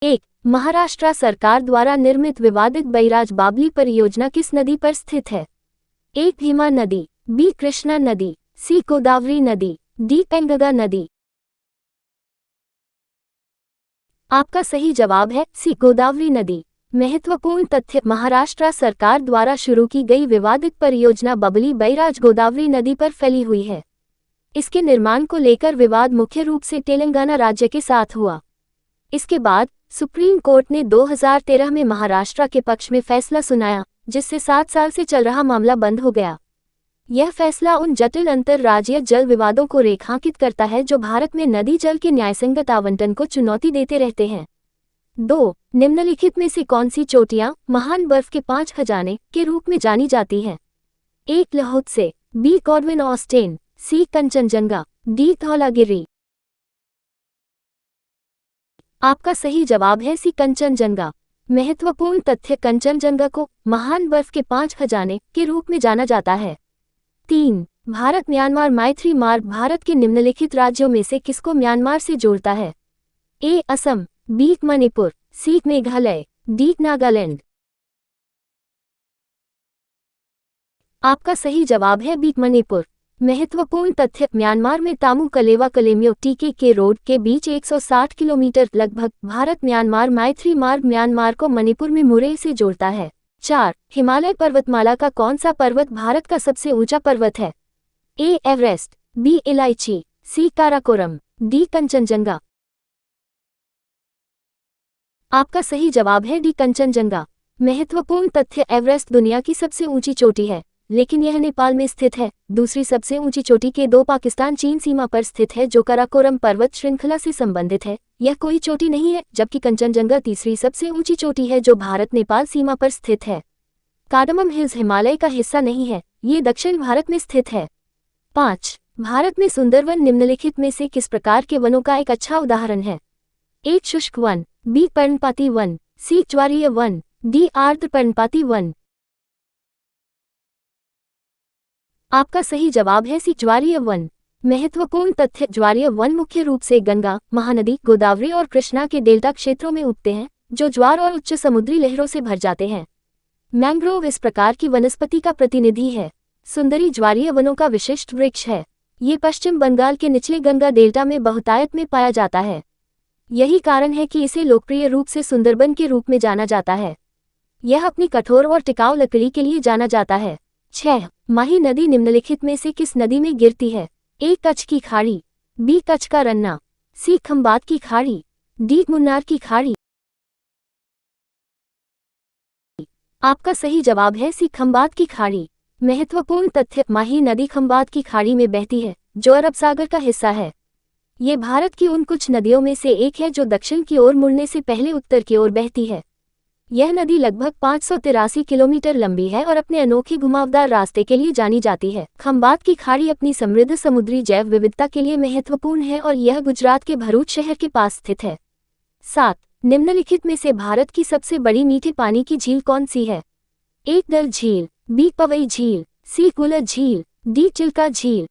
एक, महाराष्ट्र सरकार द्वारा निर्मित विवादित बैराज बाबली परियोजना किस नदी पर स्थित है? ए. भीमा नदी, बी. कृष्णा नदी, सी. गोदावरी नदी, डी. पेंगंगा नदी। आपका सही जवाब है सी. गोदावरी नदी। महत्वपूर्ण तथ्य, महाराष्ट्र सरकार द्वारा शुरू की गई विवादित परियोजना बबली बैराज गोदावरी नदी पर फैली हुई है। इसके निर्माण को लेकर विवाद मुख्य रूप से तेलंगाना राज्य के साथ हुआ। इसके बाद सुप्रीम कोर्ट ने 2013 में महाराष्ट्र के पक्ष में फैसला सुनाया, जिससे 7 साल से चल रहा मामला बंद हो गया। यह फैसला उन जटिल अंतर्राज्यीय जल विवादों को रेखांकित करता है जो भारत में नदी जल के न्यायसंगत आवंटन को चुनौती देते रहते हैं। 2. निम्नलिखित में से कौन सी चोटियां महान बर्फ के 5 खजाने के रूप में जानी जाती हैं? ए. लहोत्से, बी. कॉडविन ऑस्टेन, सी. कंचनजंगा, डी. धौलागिरी। आपका सही जवाब है सी. कंचनजंगा। महत्वपूर्ण तथ्य, कंचनजंगा को महान बर्फ के 5 खजाने के रूप में जाना जाता है। 3. भारत म्यांमार मैत्री मार्ग भारत के निम्नलिखित राज्यों में से किसको म्यांमार से जोड़ता है? ए. असम, बी. मणिपुर, सी. मेघालय, डी. नागालैंड। आपका सही जवाब है बी. मणिपुर। महत्वपूर्ण तथ्य, म्यांमार में तामू कलेवा कलेमियो टीके के रोड के बीच 160 किलोमीटर लगभग भारत म्यांमार मैत्री मार्ग म्यांमार को मणिपुर में मुरे से जोड़ता है। 4. हिमालय पर्वतमाला का कौन सा पर्वत भारत का सबसे ऊंचा पर्वत है? ए. Everest, B. इलायची, सी. काराकोरम, डी. कंचनजंगा। आपका सही जवाब है डी. कंचनजंगा। महत्वपूर्ण तथ्य, एवरेस्ट दुनिया की सबसे ऊंची चोटी है, लेकिन यह नेपाल में स्थित है। दूसरी सबसे ऊंची चोटी के 2 पाकिस्तान चीन सीमा पर स्थित है, जो काराकोरम पर्वत श्रृंखला से संबंधित है। यह कोई चोटी नहीं है, जबकि कंचनजंगा तीसरी सबसे ऊंची चोटी है जो भारत नेपाल सीमा पर स्थित है। कार्डमम हिल्स हिमालय का हिस्सा नहीं है, ये दक्षिण भारत में स्थित है। 5. भारत में सुंदरवन निम्नलिखित में से किस प्रकार के वनों का एक अच्छा उदाहरण है? ए. शुष्क वन, बी. पर्णपाती वन, सी. ज्वारीय वन, डी. आर्द्र पर्णपाती वन। आपका सही जवाब है सी. ज्वारीय वन। महत्वपूर्ण तथ्य, ज्वारीय वन मुख्य रूप से गंगा, महानदी, गोदावरी और कृष्णा के डेल्टा क्षेत्रों में उगते हैं, जो ज्वार और उच्च समुद्री लहरों से भर जाते हैं। मैंग्रोव इस प्रकार की वनस्पति का प्रतिनिधि है। सुंदरी ज्वारीय वनों का विशिष्ट वृक्ष है। ये पश्चिम बंगाल के निचले गंगा डेल्टा में बहुतायत में पाया जाता है। यही कारण है कि इसे लोकप्रिय रूप से सुंदरबन के रूप में जाना जाता है। यह अपनी कठोर और टिकाऊ लकड़ी के लिए जाना जाता है। 6. माही नदी निम्नलिखित में से किस नदी में गिरती है? ए. कच्छ की खाड़ी, बी. कच्छ का रन्ना, सी. खंबात की खाड़ी, डी. मुन्नार की खाड़ी। आपका सही जवाब है सी. खंबात की खाड़ी। महत्वपूर्ण तथ्य, माही नदी खंबात की खाड़ी में बहती है, जो अरब सागर का हिस्सा है। ये भारत की उन कुछ नदियों में से एक है जो दक्षिण की ओर मुड़ने से पहले उत्तर की ओर बहती है। यह नदी लगभग 583 किलोमीटर लंबी है और अपने अनोखे घुमावदार रास्ते के लिए जानी जाती है। खंबात की खाड़ी अपनी समृद्ध समुद्री जैव विविधता के लिए महत्वपूर्ण है और यह गुजरात के भरूच शहर के पास स्थित है। 7. निम्नलिखित में से भारत की सबसे बड़ी मीठे पानी की झील कौन सी है? ए. डल झील, बी. पवई झील, सी. कुलर झील, डी. चिल्का झील।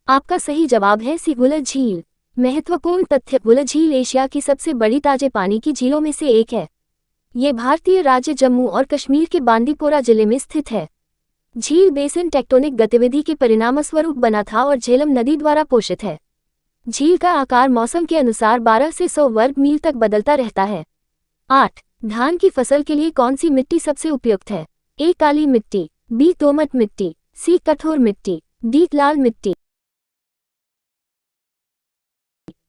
आपका सही जवाब है सी. गुलर झील। महत्वपूर्ण तथ्य, गुलर झील एशिया की सबसे बड़ी ताजे पानी की झीलों में से एक है। ये भारतीय राज्य जम्मू और कश्मीर के बांदीपोरा जिले में स्थित है। झील बेसिन टेक्टोनिक गतिविधि के परिणामस्वरूप बना था और झेलम नदी द्वारा पोषित है। झील का आकार मौसम के अनुसार 12 से 100 वर्ग मील तक बदलता रहता है। 8. धान की फसल के लिए कौन सी मिट्टी सबसे उपयुक्त है? ए. काली मिट्टी, बी. दोमट मिट्टी, सी. कठोर मिट्टी, डी. लाल मिट्टी।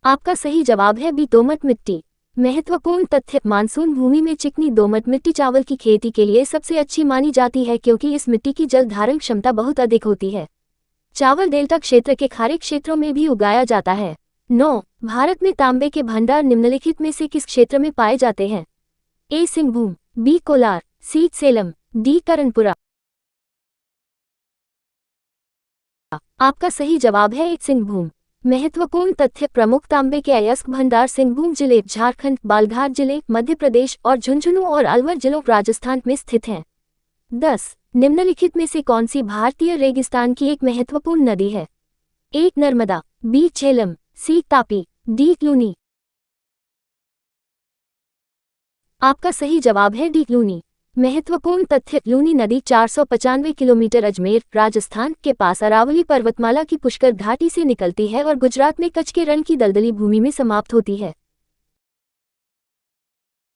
आपका सही जवाब है बी. दोमट मिट्टी। महत्वपूर्ण तथ्य, मानसून भूमि में चिकनी दोमट मिट्टी चावल की खेती के लिए सबसे अच्छी मानी जाती है क्योंकि इस मिट्टी की जल धारण क्षमता बहुत अधिक होती है। चावल डेल्टा क्षेत्र के खाड़ी क्षेत्रों में भी उगाया जाता है। 9. भारत में तांबे के भंडार निम्नलिखित में से किस क्षेत्र में पाए जाते हैं? ए. सिंहभूम, बी. कोलार, सी. सेलम, डी. करनपुरा। आपका सही जवाब है ए. सिंहभूम। महत्वपूर्ण तथ्य, प्रमुख तांबे के अयस्क भंडार सिंहभूम जिले, झारखंड, बालाघाट जिले, मध्य प्रदेश और झुंझुनू और अलवर जिलों, राजस्थान में स्थित हैं। 10. निम्नलिखित में से कौन सी भारतीय रेगिस्तान की एक महत्वपूर्ण नदी है? ए. नर्मदा, बी. झेलम, सी. तापी, डी. लूनी। आपका सही जवाब है डी लूनी। महत्वपूर्ण तथ्य, लूनी नदी 495 किलोमीटर अजमेर, राजस्थान के पास अरावली पर्वतमाला की पुष्कर घाटी से निकलती है और गुजरात में कच्छ के रण की दलदली भूमि में समाप्त होती है।